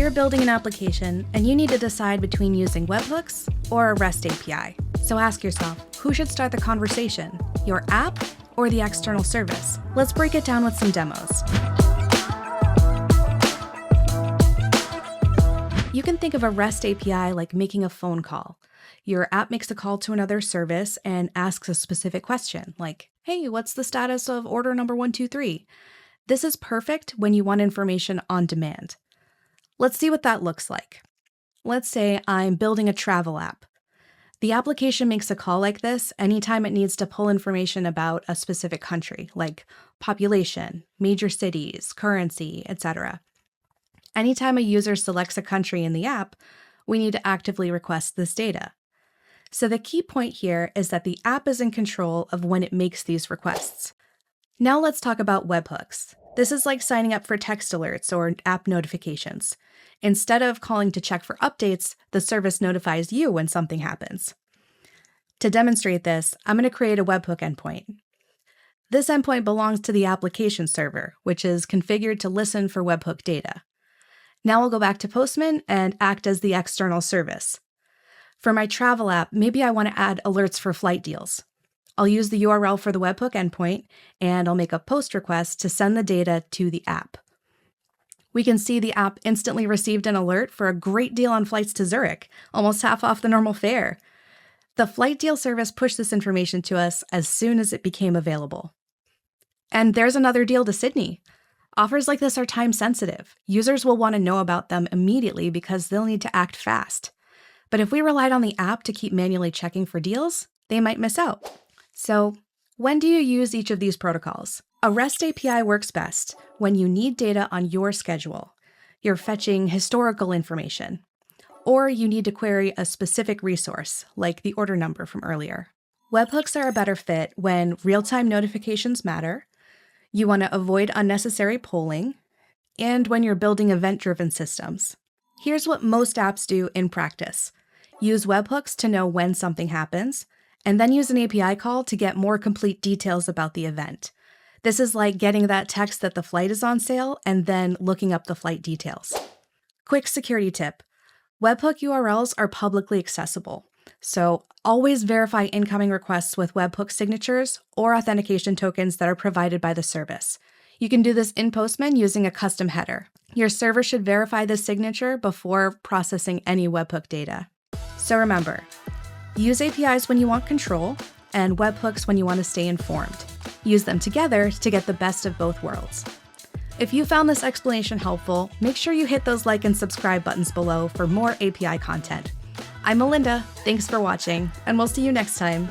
you're building an application and you need to decide between using webhooks or a REST API. So ask yourself, who should start the conversation? Your app or the external service? Let's break it down with some demos. You can think of a REST API like making a phone call. Your app makes a call to another service and asks a specific question, like, hey, what's the status of order number 123? This is perfect when you want information on demand. Let's see what that looks like. Let's say I'm building a travel app. The application makes a call like this anytime it needs to pull information about a specific country, like population, major cities, currency, etc. Anytime a user selects a country in the app, we need to actively request this data. So the key point here is that the app is in control of when it makes these requests. Now let's talk about webhooks. This is like signing up for text alerts or app notifications. Instead of calling to check for updates, the service notifies you when something happens. To demonstrate this, I'm going to create a webhook endpoint. This endpoint belongs to the application server, which is configured to listen for webhook data. Now I'll go back to Postman and act as the external service. For my travel app, maybe I want to add alerts for flight deals. I'll use the URL for the webhook endpoint, and I'll make a post request to send the data to the app. We can see the app instantly received an alert for a great deal on flights to Zurich, almost half off the normal fare. The flight deal service pushed this information to us as soon as it became available. And there's another deal to Sydney. Offers like this are time sensitive. Users will want to know about them immediately because they'll need to act fast. But if we relied on the app to keep manually checking for deals, they might miss out. So, when do you use each of these protocols? A REST API works best when you need data on your schedule. You're fetching historical information. Or you need to query a specific resource, like the order number from earlier. Webhooks are a better fit when real-time notifications matter, you want to avoid unnecessary polling, and when you're building event-driven systems. Here's what most apps do in practice. Use webhooks to know when something happens, and then use an API call to get more complete details about the event. This is like getting that text that the flight is on sale and then looking up the flight details. Quick security tip. Webhook URLs are publicly accessible, so always verify incoming requests with webhook signatures or authentication tokens that are provided by the service. You can do this in Postman using a custom header. Your server should verify the signature before processing any webhook data. So remember, use APIs when you want control, and webhooks when you want to stay informed. Use them together to get the best of both worlds. If you found this explanation helpful, make sure you hit those like and subscribe buttons below for more API content. I'm Melinda, thanks for watching, and we'll see you next time.